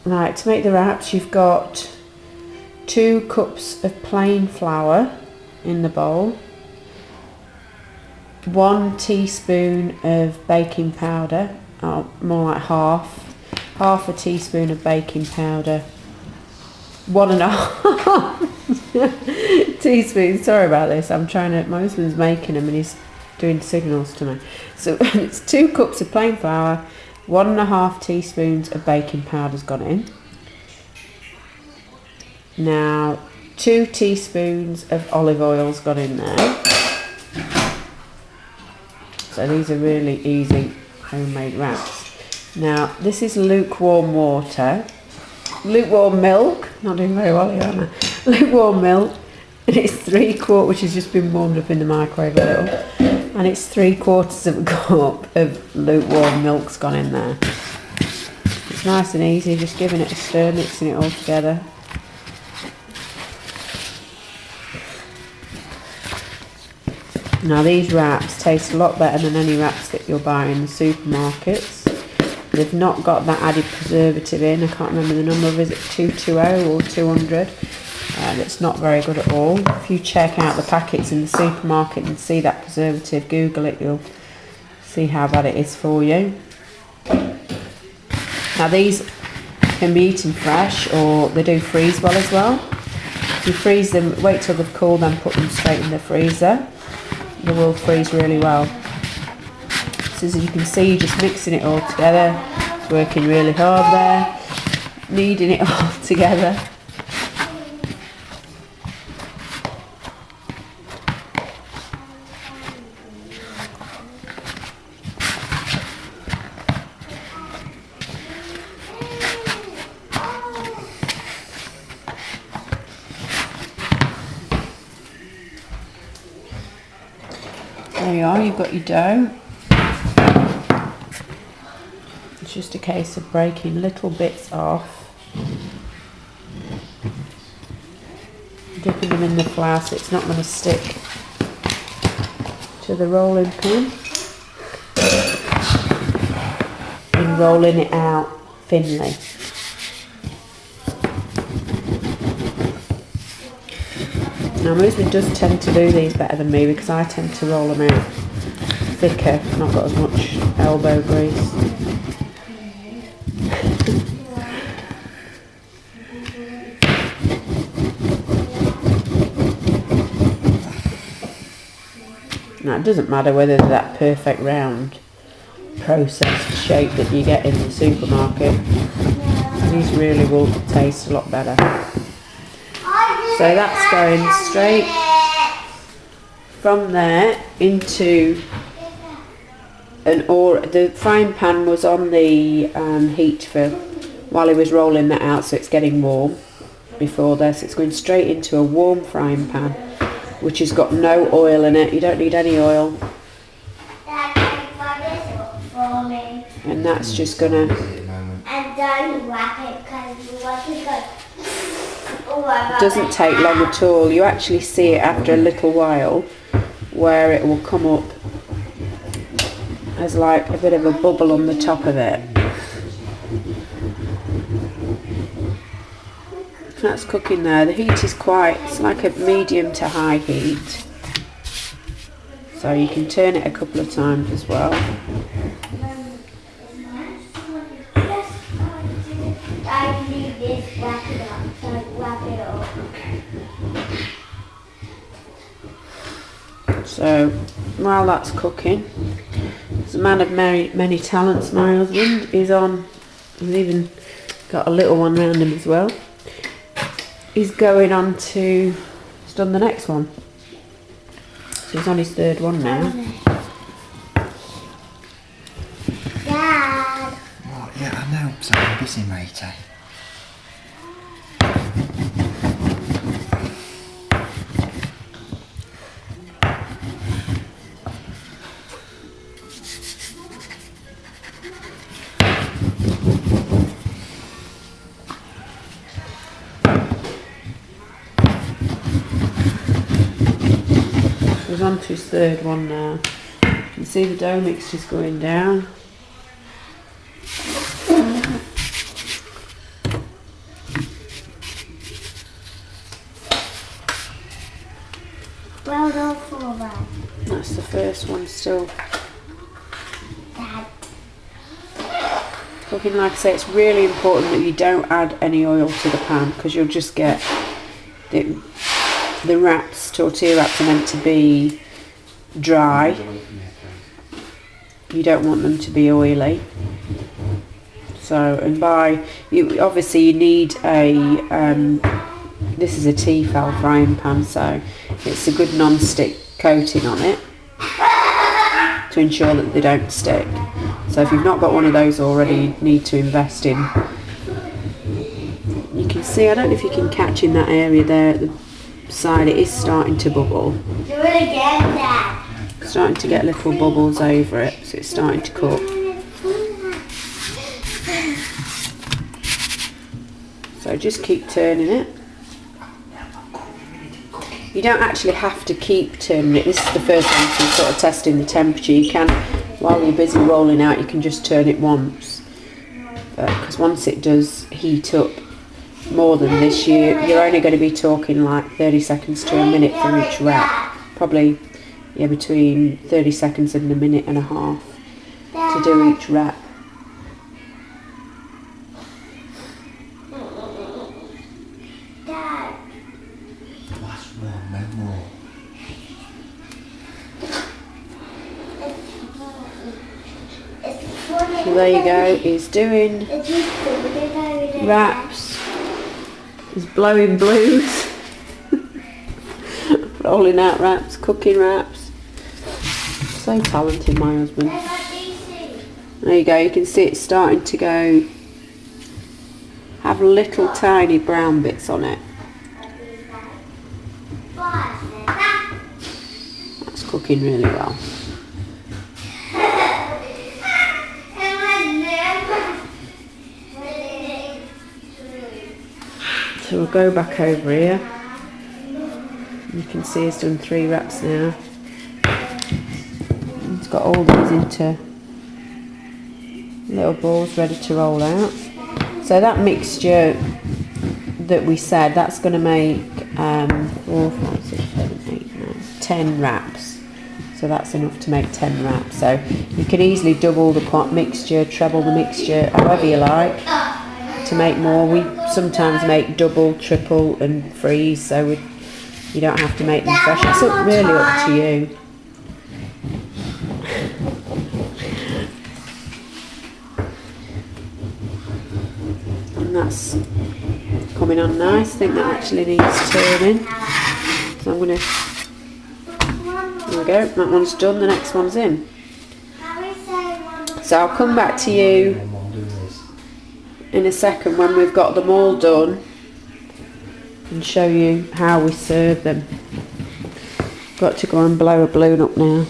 Right, to make the wraps, you've got 2 cups of plain flour in the bowl, 1 teaspoon of baking powder, more like half a teaspoon of baking powder, 1.5 teaspoons. Sorry about this. My husband's making them and he's doing signals to me. So it's 2 cups of plain flour, 1.5 teaspoons of baking powder's gone in. Now 2 teaspoons of olive oil's gone in there. So these are really easy homemade wraps. Now this is lukewarm water, lukewarm milk, not doing very well here, am I? Lukewarm milk, and it's 3/4, which has just been warmed up in the microwave a little, and it's 3/4 of a cup of lukewarm milk's gone in there. It's nice and easy, just giving it a stir, mixing it all together. Now these wraps taste a lot better than any wraps that you'll buy in the supermarkets. They've not got that added preservative in. I can't remember the number, is it 220 or 200? It's not very good at all. If you check out the packets in the supermarket and see that preservative, Google it, you'll see how bad it is for you. Now these can be eaten fresh, or they do freeze well as well. If you freeze them, wait till they've cooled, then put them straight in the freezer. They will freeze really well. So as you can see, just mixing it all together. It's working really hard there, kneading it all together. There you are, you've got your dough. It's just a case of breaking little bits off, dipping them in the flour so it's not going to stick to the rolling pin, and rolling it out thinly. Now my husband does tend to do these better than me because I tend to roll them out thicker, not got as much elbow grease. Now it doesn't matter whether they're that perfect round processed shape that you get in the supermarket. These really will taste a lot better. So that's going straight from there into the frying pan was on the heat for while he was rolling that out, so it's getting warm before this. It's going straight into a warm frying pan, which has got no oil in it. You don't need any oil. And that's just gonna. And don't wrap it because you want to go. It doesn't take long at all. You actually see it after a little while where it will come up as like a bit of a bubble on the top of it. That's cooking there. The heat is it's like a medium to high heat. So you can turn it a couple of times as well. I need this, wrap it up, so wrap it up. So while that's cooking, he's a man of many talents, my husband. He's even got a little one round him as well. He's going on to, he's done the next one. So he's on his third one now. Dad! Oh, yeah, I know, so I'm busy, matey. He's on to his third one now. You can see the dough mixture's going down. first one's still cooking. Like I say, it's really important that you don't add any oil to the pan, because you'll just get the wraps, tortilla wraps are meant to be dry. You don't want them to be oily. So, and obviously you need a, this is a Tefal frying pan, so it's a good non-stick coating on it to ensure that they don't stick. So if you've not got one of those already, you need to invest in. You can see, I don't know if you can catch in that area there at the side, it is starting to bubble. Do it again, Dad. Starting to get little bubbles over it, so it's starting to cook. So just keep turning it. You don't actually have to keep turning it. This is the first one to sort of testing the temperature. You can, while you're busy rolling out, you can just turn it once. Because once it does heat up more than this, you're only going to be talking like 30 seconds to a minute for each wrap. Probably, yeah, between 30 seconds and a minute and a half to do each wrap. So there you go, he's doing wraps, he's blowing blues, rolling out wraps, cooking wraps. So talented, my husband. There you go, you can see it's starting to go, have little tiny brown bits on it. That's cooking really well. So we'll go back over here. You can see he's done 3 wraps now. He's got all these into little balls ready to roll out. So that mixture that we said, that's going to make 4, 5, 6, 7, 8, 9, 10 wraps. So that's enough to make 10 wraps. So you can easily double the pot mixture, treble the mixture, however you like, to make more. We sometimes make double, triple and freeze, so you don't have to make them fresh. It's really up to you. And that's coming on nice. I think that actually needs turning. So I'm going to, there we go, that one's done, the next one's in. So I'll come back to you in a second when we've got them all done and show you how we serve them. Got to go and blow a balloon up now.